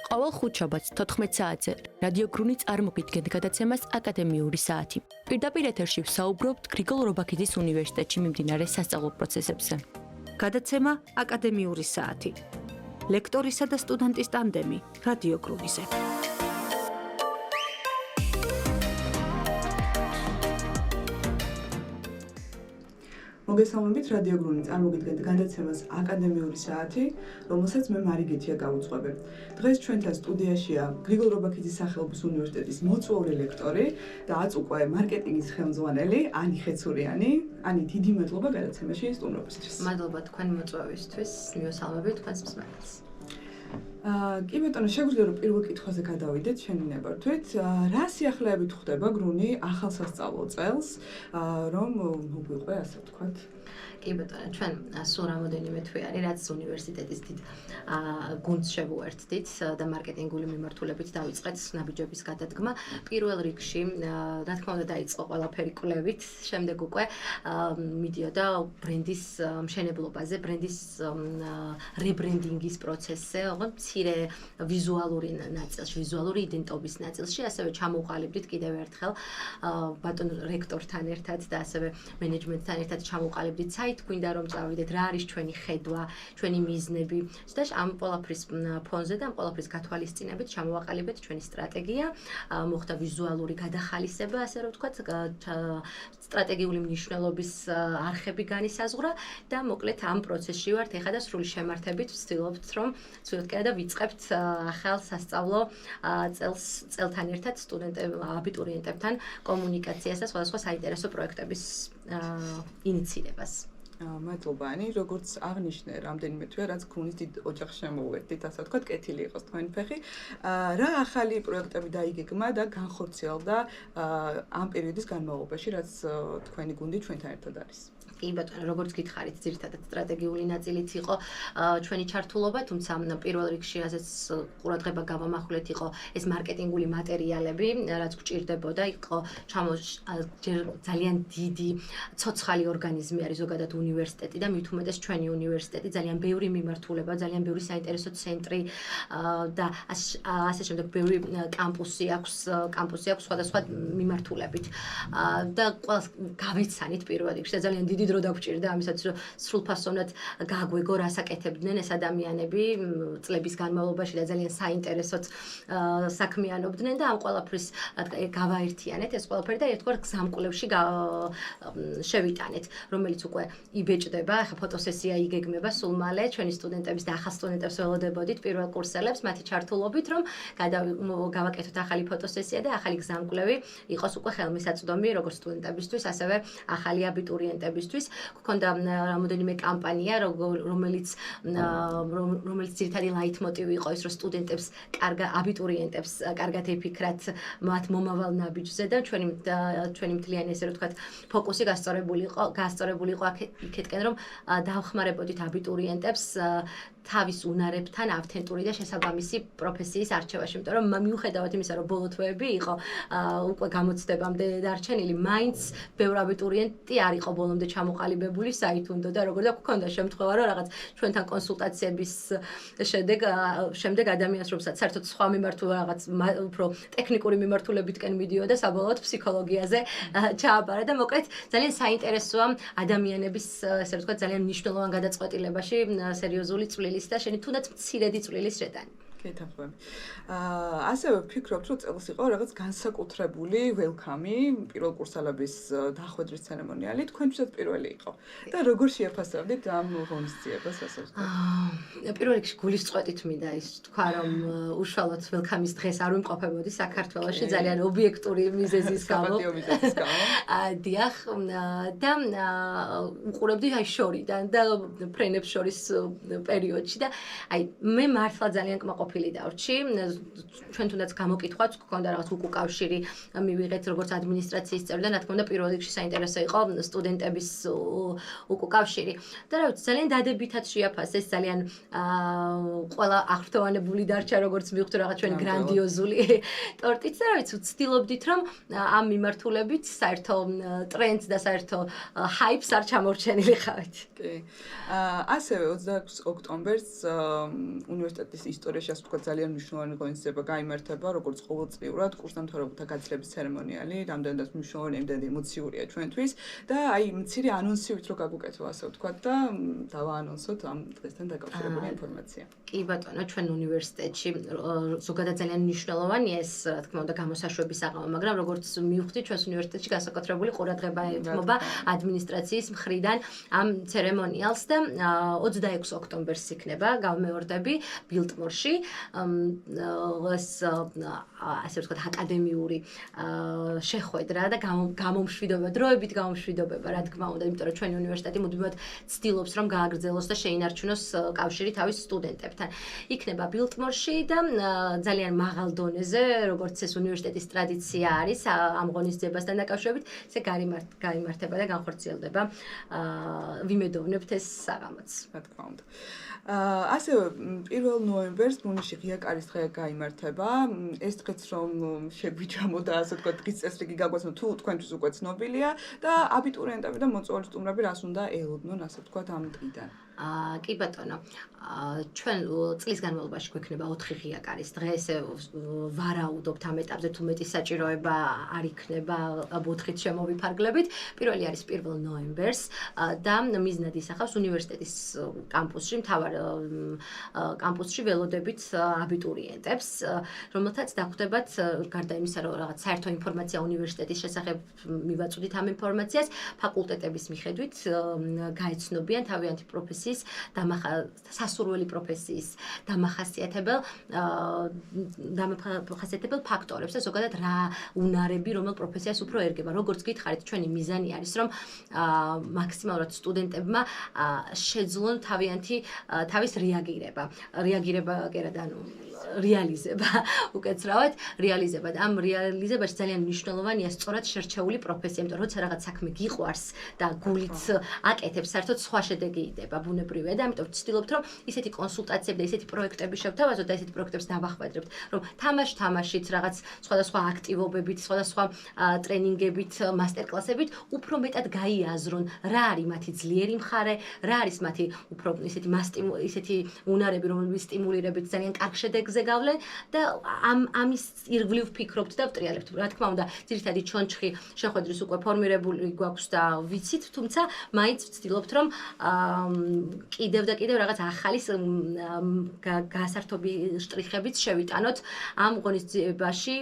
ყოველ ხუთშაბათს 14 საათზე რადიო გრუნი წარმოგიდგენთ გადაცემას აკადემიური საათი. პირდაპირ ეთერში ვსაუბრობთ გრიგოლ რობაქიძის უნივერსიტეტში მიმდინარე სასწავლო პროცესებზე. გადაცემა აკადემიური საათი. ლექტორისა და სტუდენტის ტანდემი რადიო გრუნიზე. მოგესალმებით რადიო გრუნი წარმოგიდგენთ გადაცემას აკადემიური საათი, რომელსაც მე მარიგეთია გავუძღვები. დღეს ჩვენთან სტუდიაშია გრიგოლ რობაქიძის სახელობის უნივერსიტეტის მოწვეული ლექტორი და აწ უკვე მარკეტინგის ხელმძღვანელი ანი ხეცურიანი. ანი, დიდი მადლობა გადაცემაში სტუმრობისთვის. მადლობა თქვენი მოწვევისთვის, მიესალმებით თქვენს მსმენელს. კი ბატონო, შეგვიძლია რომ პირველ კითხვაზე გადავიდეთ ჩვენი ნებართვით. რა სიახლეებით ხდება გრუნი ახალ სასწავლო წელს, რომ მოგვიყვე, ასე ვთქვათ? კი ბატონო, ჩვენ სულ რამოდენიმე თვე არის, რაც უნივერსიტეტის დიდ გუნდს შევუერთდით და მარკეტინგული მიმართულებით დავიწყეთ ნაბიჯების გადადგმა. პირველ რიგში, რა თქმა უნდა, დაიწყო ყველაფერი კვლევით, შემდეგ უკვე მიდიოდა ბრენდის მშენებლობაზე, ბრენდის რებრენდინგის პროცესზე, მცირე ვიზუალური ნაწილში, ვიზუალური იდენტობის ნაწილში, ასევე ჩამოვყალიბდით კიდევ ერთხელ ბატონ რექტორთან ერთად და ასევე მენეჯმენტთან ერთად ჩამოვყალიბდით საით გვინდა რომ წავიდეთ, რა არის ჩვენი ხედვა, ჩვენი მიზნები და ამ ყველაფრის ფონზე და ამ ყველაფრის გათვალისწინებით ჩამოვაყალიბეთ ჩვენი სტრატეგია, მოხდა ვიზუალური გადახალისება, ასე რომ ვთქვათ, სტრატეგიული მნიშვნელობის არხები განისაზღვრა და მოკლედ ამ პროცესში ვართ ეხლა და სრული შემართებით ვცდილობთ რომ და ვიწყებთ ახალ სასწავლო წელთან ერთად აბიტურიენტებთან კომუნიკაციას და სხვადასხვა საინტერესო პროექტების ინიციირებას. მადლობა ანი, როგორც აღნიშნე, რამდენიმე თვე რაც გრუნის დიდ ოჯახს შემოვედით, ასე ვთქვათ, კეთილი იყოს თქვენი ფეხი. რა ახალი პროექტები დაიგეგმა და განხორციელდა ამ პერიოდის განმავლობაში, რაც თქვენი გუნდი ჩვენთან ერთად არის? კი ბატონო, როგორც გითხარით, ძირითადად სტრატეგიული ნაწილით იყო ჩვენი ჩართულობა, თუმცა პირველ რიგში ასეც ყურადღება გავამახვილეთ იყო ეს მარკეტინგული მატერიალები, რაც გვჭირდებოდა, იყო ძალიან დიდი ცოცხალი ორგანიზმი არის ზოგადად უნივერსიტეტი და მით უმეტეს ჩვენი უნივერსიტეტი, ძალიან ბევრი მიმართულება, ძალიან ბევრი საინტერესო ცენტრი და ასე შემდეგ ბევრი კამპუსი აქვს სხვადასხვა მიმართულებით. და ყველას გავეცანით პირველ რიგში და ძალიან დიდი დრო დაგვჭირდა ამისაც რომ სრულფასოვნად გაგვეგო რასაკეთებდნენ ეს ადამიანები წლების განმავლობაში და ძალიან საინტერესოდ საქმიანობდნენ და ამ ყველაფრის გავაერთიანეთ ეს ყველაფერი და ერთგვარ გზამკვლევში შევიტანეთ, რომელიც უკვე იბეჭდება, ახლა ფოტოსესია იგეგმება სულ მალე ჩვენი სტუდენტების და ახალ სტუდენტებს ველოდებოდით პირველ კურსელებს მათი ჩართულობით რომ გავაკეთოთ ახალი ფოტოსესია და ახალი გზამკვლევი იყოს უკვე ხელმისაწვდომი როგორც სტუდენტებისთვის, ასევე ახალი აბიტურიენტებისთვის. გქონდა რამოდენიმე კამპანია, რომელიც ძირითადი ლაითმოტივი იყო ის, რომ სტუდენტებს, აბიტურიენტებს კარგად ეფიქრათ მათ მომავალ ნაბიჯზე და ჩვენი მთლიანი ესე რომ ვთქვათ, ფოკუსი გასწორებული იყო იქეთკენ, რომ დავხმარებოდით აბიტურიენტებს თავის უნარებთან ავთენტური და შესაბამისი პროფესიის არჩევაში, იმიტომ რომ მიუხედავად იმისა, რომ ბოლო თვეები იყო უკვე გამოცდებამდე დარჩენილი, მაინც ბევრი აბიტურიენტი არ იყო ბოლომდე ჩამოყალიბებული საით უნდა და როგორ და გქონდა შემთხვევა, რომ რაღაც ჩვენთან კონსულტაციების შემდეგ ადამიანს რომელსაც საერთოდ სხვა რაღაც უფრო ტექნიკური მიმართულებითკენ მიდიოდა საბოლოოდ ფსიქოლოგიაზე ჩააბარა და მოკლედ ძალიან საინტერესოა ადამიანების ესე ვთქვათ ძალიან მნიშვნელოვან გადაწყვეტილებაში სერიოზული წვლილი და შენი თუნდაც მცირედი წვლილის შეტანი. კეთილობები. ასევე ვფიქრობთ, რომ წელს იყო რაღაც განსაკუთრებული ველკამი პირველ კურსელების დახვედრის ცერემონიალი, თქვენთვისაც პირველი იყო. და როგორ შეაფასებდით ამ ღონისძიებას, ასე ვთქვათ? პირველ რიგში გულისწყეტით მინდა ის თქვა, რომ უშუალოდ ველკამის დღეს არ ვიმყოფებოდი საქართველოში, ძალიან ობიექტური მიზეზის გამო. საპატიო მიზეზის გამო. დიახ, და უყურებდი შორიდან და ფრენებს შორის პერიოდში და მე მართლა ძალიან კმაყოფილი დავრჩი. ჩვენ თუნდაც გამოკითხვაც გქონდა რაღაც უკავშირი მივიღეთ როგორც ადმინისტრაციის წევრი და რა თქმა უნდა პირველ რიგში საინტერესო იყო სტუდენტების უკავშირი. და რა ვიცი, ძალიან დადებითად შეაფასეს, ძალიან ყველა ახრთოვანებული დარჩა როგორც მივხვდი რაღაც ჩვენი გრანდიოზული ტორტიც და რა ვიცი, ვცდილობდით რომ ამ მიმართულებით საერთო ტრენდს და საერთო ჰაიპს არ ჩამორჩენილიყავით. კი. ასევე 26 ოქტომბერს უნივერსიტეტის ისტორიაში ასე ვთქვათ, ძალიან მნიშვნელოვანი ღონისძიება გაიმართება, როგორც ყოველწლიურად კურსდამთავრებულთა გაცილების ცერემონიალი, რამდენადაც მნიშვნელოვანი, იმდენად ემოციურია ჩვენთვის და აი მცირე ანონსივით რო გაგუკეთო, ასე ვთქვათ და დავაანონსოთ ამ დღესთან დაკავშირებული ინფორმაცია. კი ბატონო, ჩვენ უნივერსიტეტში ზოგადად ძალიან მნიშვნელოვანია ეს, რა თქმა უნდა, გამოსაშვების საღამო, მაგრამ როგორც მივხვდი, ჩვენს უნივერსიტეტში განსაკუთრებული ყურადღება ეთმობა ადმინისტრაციის მხრიდან ამ ცერემონიალს და 26 ოქტომბერს იქნება, გავმეორდები, ბილტმორში, ასე ვთქვათ, აკადემიური შეხვედრა და გამომშვიდობა, დროებით გამომშვიდობება, რა თქმა უნდა, იმიტომ რომ ჩვენი უნივერსიტეტი მუდმივად ცდილობს, რომ გააგრძელოს და შეინარჩუნოს კავშირი თავის სტუდენტებთან. იქნება ბილტმორში და ძალიან მაღალ დონეზე, როგორც ეს უნივერსიტეტის ტრადიცია არის ამ ღონისძიებასთან დაკავშირებით, ესე გაიმართება და განხორციელდება. ვიმედოვნებთ ეს საღამოც. რა თქმა უნდა. ასევე 1 ნოემბერს მუნიში ღია კარის დღე გაიმართება. ეს დღეც რომ შეგვიჯამოდა, ასე ვთქვათ, დღის წესრიგი გაგვაცნო, თუ თქვენთვის უკვე ცნობილია და აბიტურიენტები და მოწვეული სტუმრები რას უნდა ელოდნონ, ასე ვთქვათ, ამ დღიდან. კი ბატონო, ჩვენ წლის განმავლობაში გვექნება 4 ღია კარის დღე, ესე ვარაუდობთ ამ ეტაპზე თუ მეტი საჭიროება არ იქნება 4-ით შემოვიფარგლებით. პირველი არის 1 ნოემბერს და მიზნად ისახავს უნივერსიტეტის კამპუსში, მთავარ კამპუსში ველოდებით აბიტურიენტებს, რომელთაც დახვდებათ გარდა იმისა, რომ რაღაც საერთო ინფორმაცია უნივერსიტეტის შესახებ მივაწვდით ამ ინფორმაციას, ფაკულტეტების მიხედვით გაეცნობიან თავიანთი პროფესიის სასურველი პროფესიის დამახასიათებელ ფაქტორებს და ზოგადად რა უნარები რომელ პროფესიას უფრო ერგება. როგორც გითხარით, ჩვენი მიზანი არის, რომ მაქსიმალურად სტუდენტებმა შეძლონ თავის რეაგირება კი არა, რეალიზება, უკეთრავად, რეალიზება. და ამ რეალიზებაში ძალიან მნიშვნელოვანია სწორად შერჩეული პროფესია, იმიტომ რომ როცა რაღაც საქმე გიყვარს და გულით აკეთებს, საერთოდ სხვა შედეგი იდება, ბუნებრივია და ამიტომ ვცდილობთ, რომ ისეთი კონსულტაციები და ისეთი პროექტები შევთავაზოთ და ისეთი პროექტებს დავახვედრებთ, რომ თამაშით, რაღაც სხვადასხვა აქტივობებით, სხვადასხვა ტრენინგებით, მასტერკლასებით უფრო მეტად გაიაზრონ, რა არის მათი ძლიერი მხარე, რა არის მათი უფრო ისეთი უნარები, რომლებიც სტიმულირებით ძალიან კარგ შედეგს გავლენ და ამის ირგვლივ ვფიქრობთ და ვტრიალებთ. რა თქმა უნდა, ძირითადი ჩონჩხი შეხვედრის უკვე ფორმირებული გვაქვს და ვიცით, თუმცა მაინც ვცდილობთ, რომ კიდევ და კიდევ რაღაც ახალი გასართობი შტრიხებით შევიტანოთ ამ ღონისძიებაში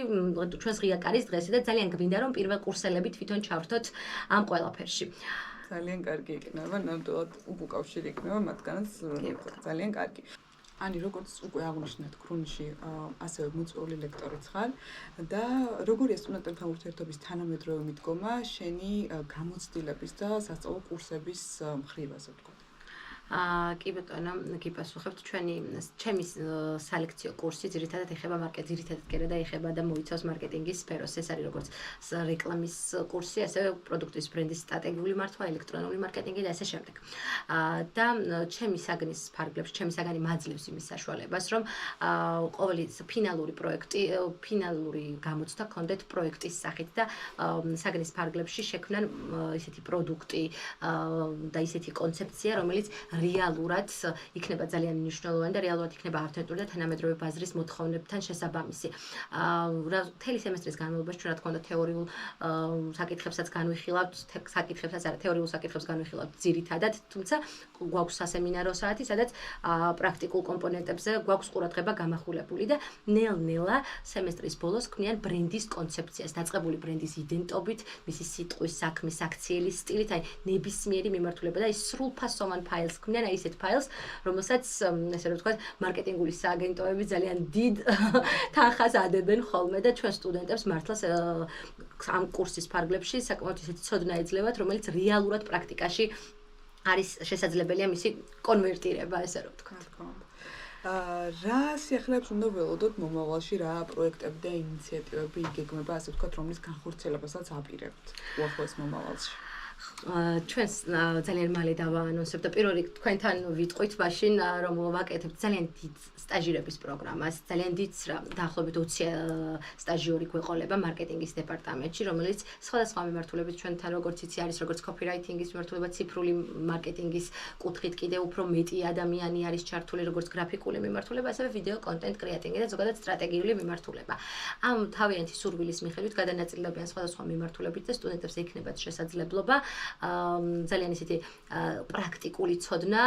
ჩვენს ღია კარის დღესზე და ძალიან გვინდა, რომ პირველ კურსელები თვითონ ჩავრთოთ ამ ყველაფერში. ძალიან კარგი იქნება, ნამდვილად უკავშირი იქნება მათგანაც ძალიან კარგი. Ani, როგორც უკვე აღნიშნეთ, ქრუნში ასევე მოწვეული ლექტორიც ხარ და როგორია სტუდენტებთან ურთიერთობის თანამედროვე მიდგომა შენი გამოცდილების და სასწავლო კურსების მხრივ, ასე ვთქვათ? კი ბატონო, გიპასუხებთ, ჩემი სალექციო კურსი ძირითადად ეხება ძირითადად კი არა და ეხება და მოიცავს მარკეტინგის სფეროს. ეს არის როგორც რეკლამის კურსი, ასევე პროდუქტის ბრენდის სტრატეგიული მართვა, ელექტრონული მარკეტინგი და ასე შემდეგ. და ჩემი საგნის ფარგლებში, ჩემი საგანი მაძლევს იმის საშუალებას, რომ ყოველი ფინალური გამოცდა გქონდეთ პროექტის სახით და საგნის ფარგლებში შექმნან ისეთი პროდუქტი და ისეთი კონცეფცია, რომელიც რეალურად იქნება ძალიან მნიშვნელოვანი და რეალურად იქნება ავთენტური და თანამედროვე ბაზრის მოთხოვნებთან შესაბამისი. მთელი სემესტრის განმავლობაში ჩვენ რა თქმა უნდა თეორიულ საკითხებსაც განვიხილავთ, თეორიულ საკითხებს განვიხილავთ ძირითადად, თუმცა გვაქვს სასემინარო საათი, სადაც პრაქტიკულ კომპონენტებზე გვაქვს ყურადღება გამახვილებული და ნელ-ნელა სემესტრის ბოლოს ქმნიან ბრენდის კონცეფციას, დაწყებული ბრენდის იდენტობით, მისი სიტყვის, საქმის, აქციელის სტილით, აი ნებისმიერი მიმართულება და ის სრულფასოვან ფაილს ქმნიან, აი ისეთ ფაილს, რომელსაც ესე რომ ვთქვათ, მარკეტინგული სააგენტოები ძალიან დიდ თანხას ადებენ ხოლმე და ჩვენ სტუდენტებს მართლაც ამ კურსის ფარგლებში საკმაოდ ისეთი ცოდნა ეძლევათ, რომელიც რეალურად პრაქტიკაში არის შესაძლებელია მისი კონვერტირება, ესე რომ ვთქვათ. რა სიახლეებს უნდა ველოდოთ მომავალში, რა პროექტები და ინიციატივები იგეგმება, ასე ვთქვათ, რომლის განხორციელებასაც აპირებთ უახლოეს მომავალში? ჩვენს ძალიან მალე დავაანონსებ და პირველი თქვენთან ვიტყვით მაშინ რომ ვაკეთებ ძალიან დიდ სტაჟირების პროგრამას, ძალიან დიდ დაახლოებით 20 სტაჟიორი გვეყოლება მარკეტინგის დეპარტამენტში, რომელიც სხვადასხვა მიმართულებით ჩვენთან როგორც იცი არის როგორც კოპირაიტინგის მიმართულება, ციფრული მარკეტინგის კუთხით კიდევ უფრო მეტი ადამიანი არის ჩართული როგორც გრაფიკული მიმართულება, ასევე ვიდეო კონტენტ კრეატინგი და ზოგადად სტრატეგიული მიმართულება. ამ თავიანთი სურვილის მიხედვით გადანაწილებიან სხვადასხვა მიმართულებით და სტუდენტებს ექნებათ შესაძლებლობა ძალიან ისეთი პრაქტიკული ცოდნა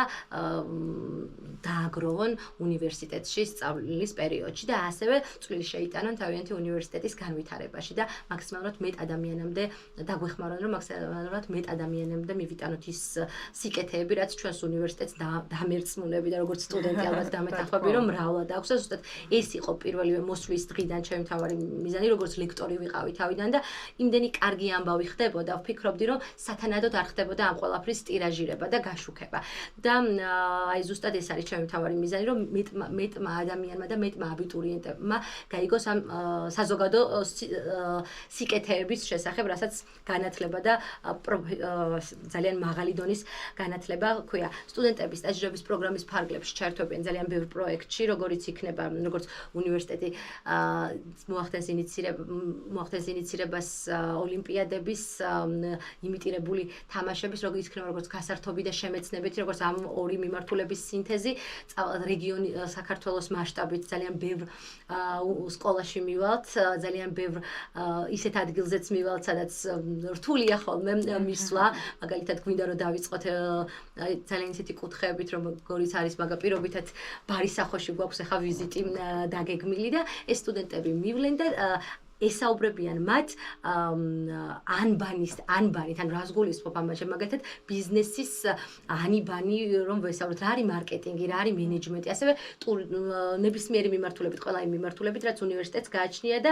დააგროვონ უნივერსიტეტში სწავლის პერიოდში და ასევე წვლილი შეიტანონ თავიანთი უნივერსიტეტის განვითარებაში და მაქსიმალურად მეტ ადამიანამდე დაგვეხმარონ რომ მაქსიმალურად მეტ ადამიანამდე მივიტანოთ ის სიკეთეები რაც ჩვენს უნივერსიტეტს დამერწმუნები და როგორც სტუდენტი ალბათ დამეთანხმები რომ მრავლად აქვს და ზუსტად ეს იყო პირველივე მოსვლის დღიდან ჩემი მთავარი მიზანი როგორც ლექტორი ვიყავი თავიდან და იმდენი კარგი ამბავი ხდებოდა ვფიქრობდი რომ სათანადოდ არ ხდებოდა ამ ყველაფრის ტირაჟირება და გაშუქება და აი ზუსტად ეს არის ჩემი მთავარი მიზანი რომ მეტმა ადამიანმა და მეტმა აბიტურიენტებმა გაიგოს ამ საზოგადო სიკეთეების შესახებ რასაც განათლება და ძალიან მაღალი დონის განათლება ქვია სტუდენტების სტაჟირების პროგრამის ფარგლებში ჩართობენ ძალიან ბევრ პროექტში როგორც იქნება როგორც უნივერსიტეტი მოახდენს ინიცირებას ოლიმპიადების იმიტირებული თამაშების როგორ იქნება როგორც გასართობი და შემეცნებითი როგორც ამ ორი მიმართულების სინთეზი რეგიონი საქართველოს მასშტაბით ძალიან ბევრ სკოლაში მივალთ ძალიან ბევრ ისეთ ადგილზეც მივალთ სადაც რთულია ხოლმე მისვლა მაგალითად გვინდა რომ დავიწყოთ ძალიან ისეთი კუთხეებით როგორც არის მაგა პირობითად ბარის სახოში გვაქვს ახლა ვიზიტი დაგეგმილი და ეს სტუდენტები მივლენ და ესაუბრებიან მათ ანბანით, ან რას გულისხმობ ამაში მაგალითად ბიზნესის ანიბანი რომ ვესაუბროთ რა არის მარკეტინგი, რა არის მენეჯმენტი, ასევე ნებისმიერი მიმართულებით, ყველა იმ მიმართულებით, რაც უნივერსიტეტს გააჩნია და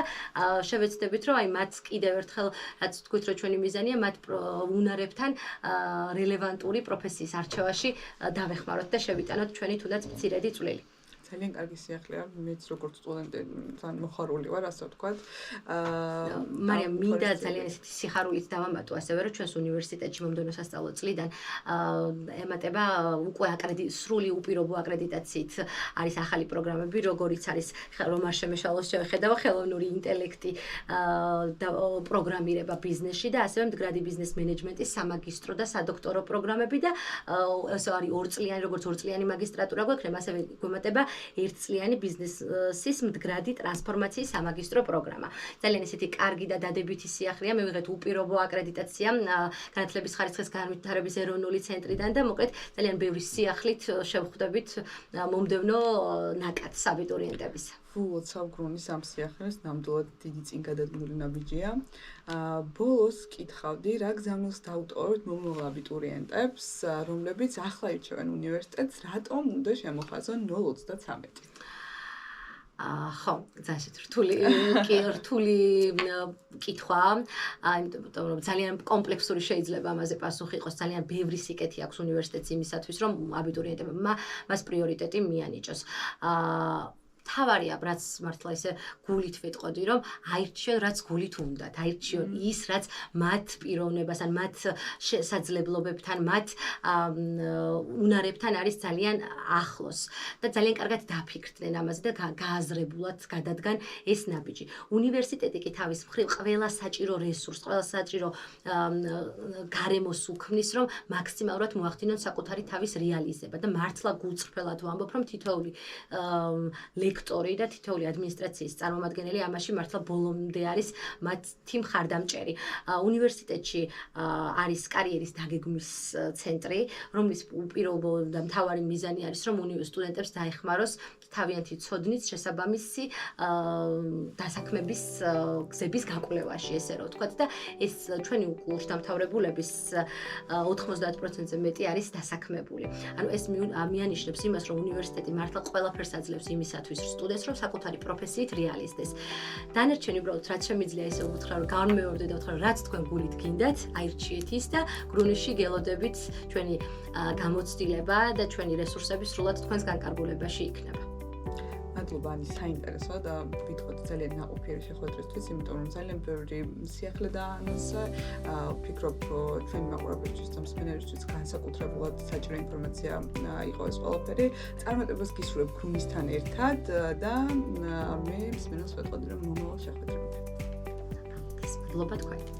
შევეცდებით რომ აი მათ კიდევ ერთხელ რაც თქვით რომ ჩვენი მიზანია მათ უნარებთან რელევანტური პროფესიის არჩევაში დავეხმაროთ და შევიტანოთ ჩვენი თუნდაც მცირედი წვლილი. ძალიან კარგი სიახლეა მეც როგორც სტუდენტი თან მოხარული ვარ ასე ვთქვათ. მარიამ მინდა ძალიან ისეთი სიხარულით დავამატო ასევე რომ ჩვენს უნივერსიტეტში მომდევნო სასწავლო წლიდან ემატება უკვე სრული უპირობო აკრედიტაციით არის ახალი პროგრამები როგორიც არის რომ არ შემეშალოს შევხედავა ხელოვნური ინტელექტი და პროგრამირება ბიზნესში და ასევე მდგრადი ბიზნეს მენეჯმენტის სამაგისტრო და სადოქტორო პროგრამები და ეს არის ორწლიანი როგორც ორწლიანი მაგისტრატურა გვექნება ასევე გვემატება ერთწლიანი ბიზნესის მდგრადი ტრანსფორმაციის სამაგისტრო პროგრამა. ძალიან ისეთი კარგი და დადებითი სიახლეა, მივიღეთ უპირობო აკრედიტაცია განათლების ხარისხის განვითარების ეროვნული ცენტრიდან და მოკლედ ძალიან ბევრი სიახლით შევხვდებით მომდევნო ნაკადს აბიტურიენტებისა. ვულოცავ გრონის ამ სიახლეს ნამდვილად დიდი წინგადადგმული ნაბიჯია. ბოლოს კითხავდი, რა გზავნილს დაუტოვებთ მომავალ აბიტურიენტებს, რომლებიც ახლა ირჩევენ უნივერსიტეტს, რატომ უნდა შემოხაზონ 0-33? ხო, რთული კითხვა, იმიტომ რომ ძალიან კომპლექსური შეიძლება ამაზე პასუხი იყოს, ძალიან ბევრი სიკეთე აქვს უნივერსიტეტს იმისათვის, რომ აბიტურიენტებმა მას პრიორიტეტი მიანიჭოს. თავარია, რაც მართლა ისე გულით ვეტყოდი, რომ აირჩიონ, რაც გულით უნდათ, აირჩიონ ის, რაც მათ პიროვნებას, ან მათ შესაძლებლობებთან, მათ უნარებთან არის ძალიან ახლოს და ძალიან კარგად დაფიქრდნენ ამაზე და გააზრებულად გადადგან ეს ნაბიჯი. უნივერსიტეტი კი თავის მხრივ ყველა საჭირო რესურსს, ყველა საჭირო გარემოს უქმნის, რომ მაქსიმალურად მოახდინონ საკუთარი თავის რეალიზება და მართლა გულწრფელად ვამბობ, რომ თითოეული ლექტორი და თითოეული ადმინისტრაციის წარმომადგენელი ამაში მართლა ბოლომდე არის მათი მხარდამჭერი. უნივერსიტეტში არის კარიერის დაგეგმვის ცენტრი, რომლის უპირობო და მთავარი მიზანი არის, რომ სტუდენტებს დაეხმაროს თავიანთი ცოდნის შესაბამისი დასაქმების გზების გაკვლევაში, ესე რომ ვთქვათ და ეს ჩვენი კურსდამთავრებულების 90%-ზე მეტი არის დასაქმებული. ანუ ეს მიანიშნებს იმას, რომ უნივერსიტეტი მართლა ყველაფერს აძლევს იმისათვის სტუდენტს, რომ საკუთარი პროფესიით რეალიზდეს. დანარჩენი უბრალოდ რაც შემიძლია ისე უთხრა, რომ განმეორდე და უთხრა, რაც თქვენ გულით გინდათ, აირჩიეთ ის და გრუნში გელოდებით ჩვენი გამოცდილება და ჩვენი რესურსები სრულად თქვენს განკარგულებაში იქნება. მადლობა ანი საინტერესო და ვიტყოდ ძალიან ნაყოფიერი შეხვედრისთვის, იმიტომ რომ ძალიან ბევრი სიახლე დაანონსა. ვფიქრობ, ჩვენი მაყურებლებისთვის და მსმენელებისთვის განსაკუთრებულად საჭირო ინფორმაცია იყო ეს ყველაფერი. წარმატებას გისურვებ ქრუნისთან ერთად და მე მსმენელს ვეტყოდი რომ მომავალ შეხვედრებამდე. მადლობა თქვენ.